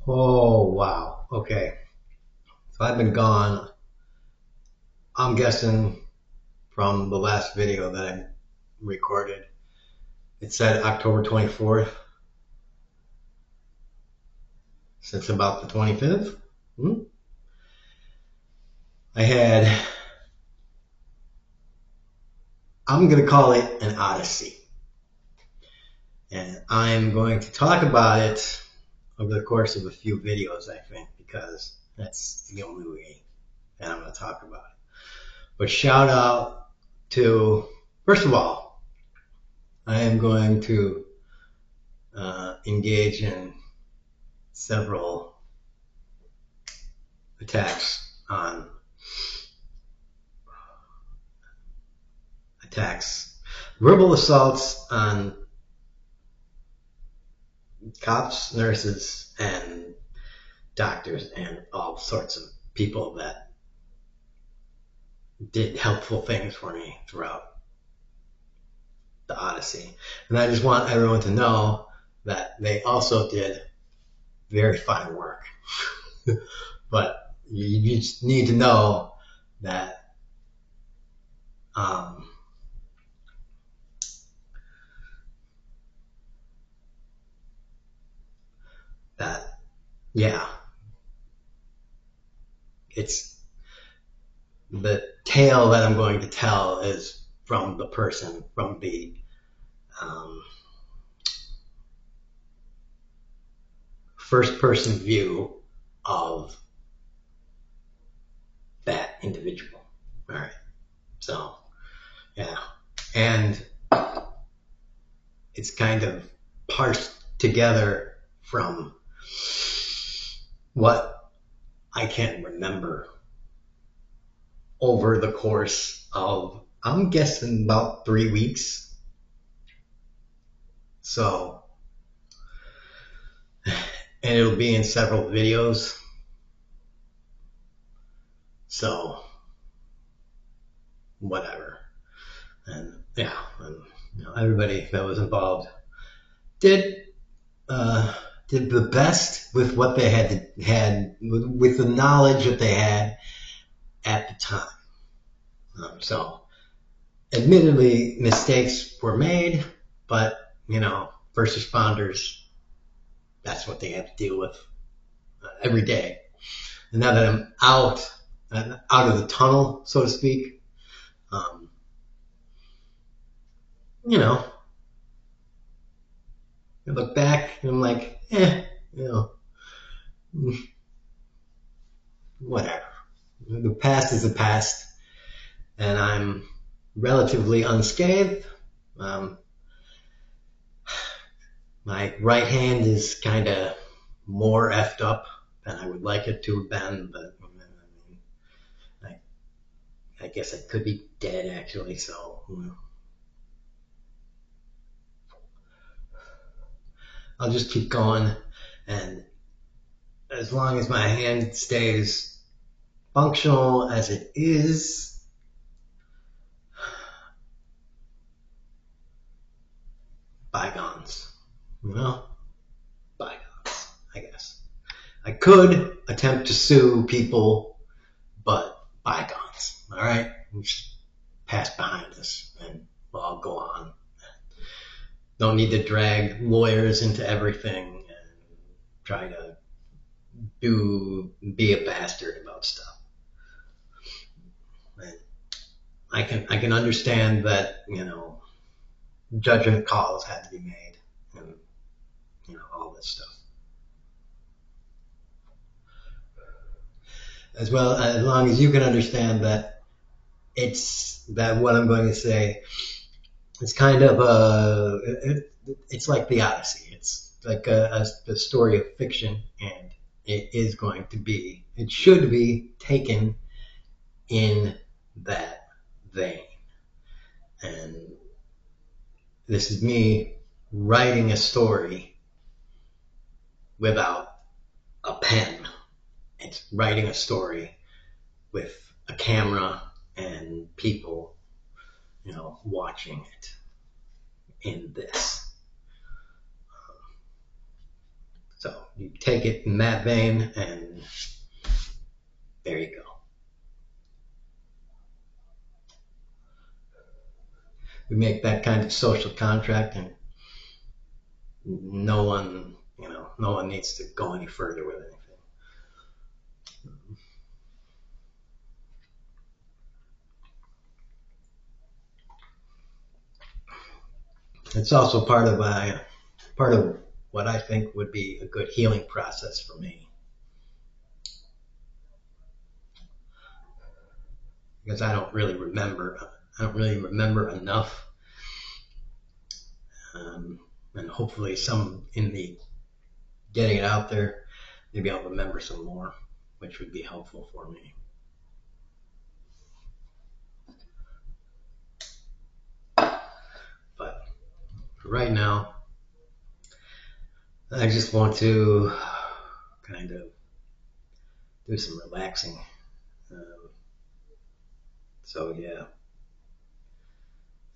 Oh, wow. Okay. So I've been gone, I'm guessing, from the last video that I recorded. It said October 24th, since about the 25th. Hmm? I had, I'm going to call it an odyssey. And I'm going to talk about it over the course of a few videos, I think, because that's the only way that I'm going to talk about it. But shout out to, first of all, I am going to engage in several attacks, verbal assaults on cops, nurses, and doctors, and all sorts of people that did helpful things for me throughout the Odyssey. And I just want everyone to know that they also did very fine work. But you just need to know that um, that yeah, it's the tale that I'm going to tell is from the person, from the um, first person view of that individual. All right. So, yeah. And it's kind of parsed together from what I can remember over the course of, I'm guessing, about 3 weeks. So, and it'll be in several videos. So, whatever. And yeah, and, everybody that was involved did uh, did the best with what they had with the knowledge that they had at the time. So, admittedly, mistakes were made, but first responders, that's what they have to deal with every day. And now that I'm out of the tunnel, so to speak, um, you know, I look back and I'm like, whatever. The past is the past, and I'm relatively unscathed. Um, my right hand is kind of more effed up than I would like it to have been, but I guess I could be dead actually. So I'll just keep going, and as long as my hand stays functional as it is, bygones, you know, bygones. I guess I could attempt to sue people, but bygones. All right, we should pass behind us, and we'll all go on. Don't need to drag lawyers into everything and try to be a bastard about stuff. And I can understand that judgment calls had to be made, and all this stuff. As well, as long as you can understand that what I'm going to say, it's kind of it's like the Odyssey. It's like a story of fiction, and it should be taken in that vein. And this is me writing a story without a pen. It's writing a story with a camera and people, watching it in this. So you take it in that vein, and there you go. We make that kind of social contract, and no one, no one needs to go any further with anything. It's also part of what I think would be a good healing process for me, because I don't really remember. I don't really remember enough, and hopefully, some in the getting it out there, maybe I'll remember some more, which would be helpful for me. But for right now, I just want to kind of do some relaxing. Um, so yeah,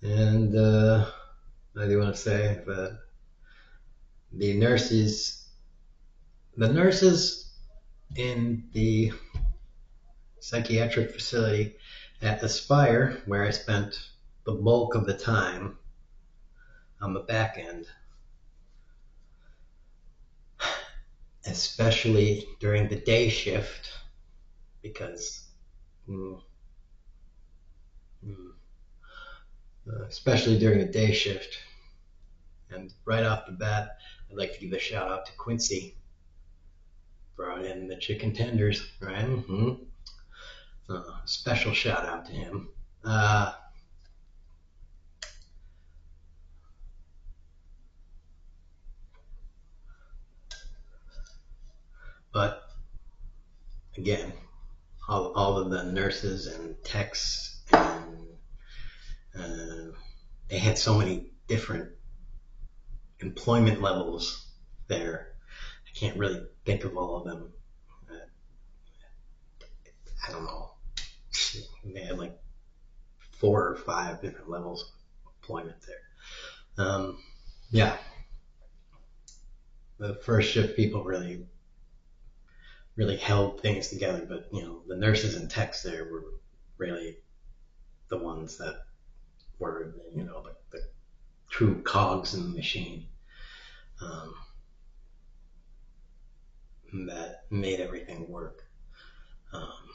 and I do want to say that the nurses, the nurses in the psychiatric facility at Aspire, where I spent the bulk of the time on the back end, especially during the day shift, because mm, mm, especially during the day shift. And right off the bat, I'd like to give a shout out to Quincy. Brought in the chicken tenders, right? Special shout out to him. Uh, but again, all of the nurses and techs, and they had so many different employment levels there. I can't really think of all of them. Uh, I don't know. They had like 4 or 5 different levels of employment there. Yeah, the first shift people really held things together, but the nurses and techs there were really the ones that were the true cogs in the machine, um, that made everything work. Um,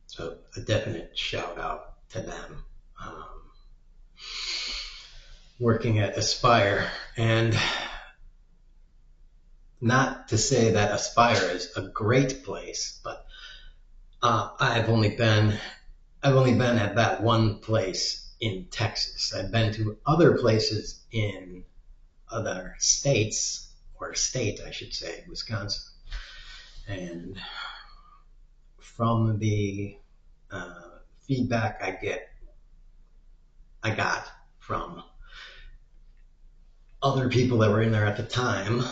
so a definite shout out to them. Um, Working at Aspire, and not to say that Aspire is a great place, but I've only been at that one place in Texas. I've been to other places in other states, or state, I should say, Wisconsin. And from the feedback I got from other people that were in there at the time,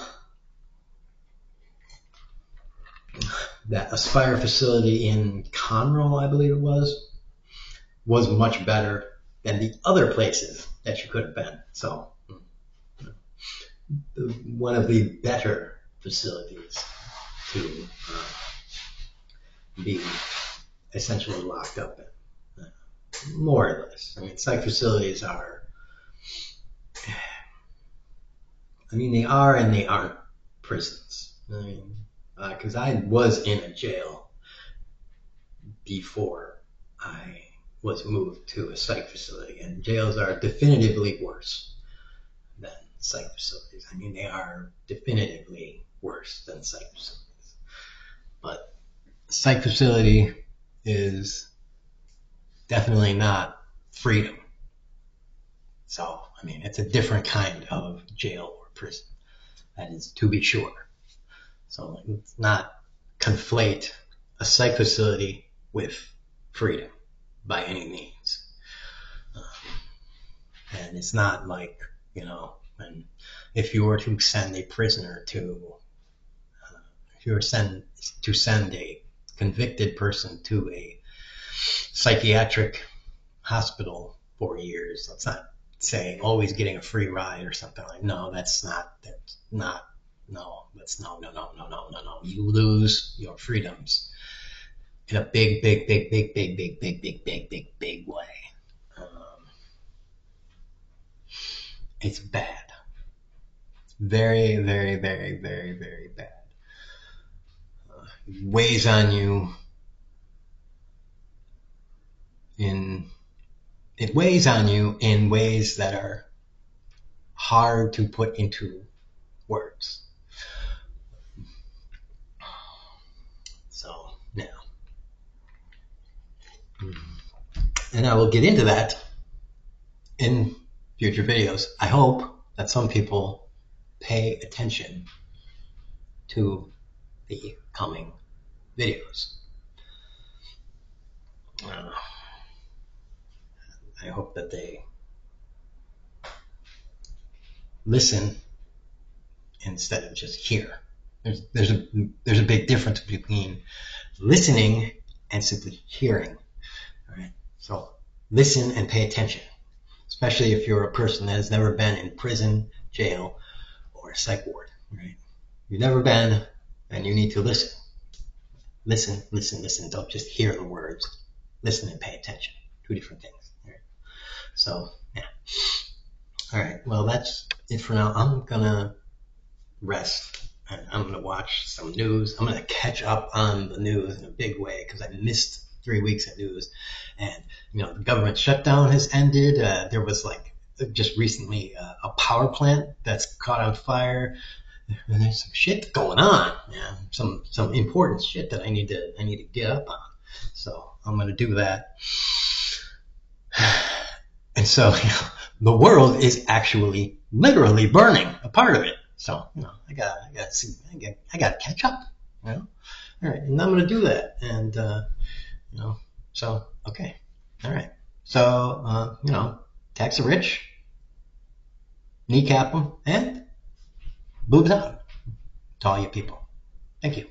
that Aspire facility in Conroe, I believe it was much better than the other places that you could have been. So one of the better facilities to be essentially locked up in, more or less. I mean, psych facilities are, they are and they aren't prisons. I mean, because I was in a jail before I was moved to a psych facility, and jails are definitively worse than psych facilities. I mean, they are definitively worse than psych facilities. But a psych facility is definitely not freedom. So, I mean, it's a different kind of jail or prison. That is to be sure. So let's not conflate a psych facility with freedom by any means. And it's not like, when if you were to send a prisoner if you were to send a convicted person to a psychiatric hospital for years, let's not say always getting a free ride or something like. No, that's not No, let's no. You lose your freedoms in a big way. Um, it's bad. Very bad. Weighs on you in it weighs on you in ways that are hard to put into words. So yeah, and I will get into that in future videos. I hope that some people pay attention to the coming videos. Uh, I hope that they listen instead of just hear. There's a big difference between listening and simply hearing. All right? So listen and pay attention, especially if you're a person that has never been in prison, jail, or a psych ward. Right? You've never been, and you need to listen. Listen. Don't just hear the words. Listen and pay attention. Two different things. All right? So yeah. All right. Well, that's it for now. I'm gonna rest. And I'm going to watch some news. I'm going to catch up on the news in a big way because I missed 3 weeks of news. And, the government shutdown has ended. There was just recently a power plant that's caught on fire. And there's some shit going on. Yeah, some important shit that I need to get up on. So I'm going to do that. And so, the world is actually literally burning a part of it. So, I gotta catch up. All right, and I'm gonna do that. And so okay, all right. So tax the rich, kneecap them, and boobs out to all you people. Thank you.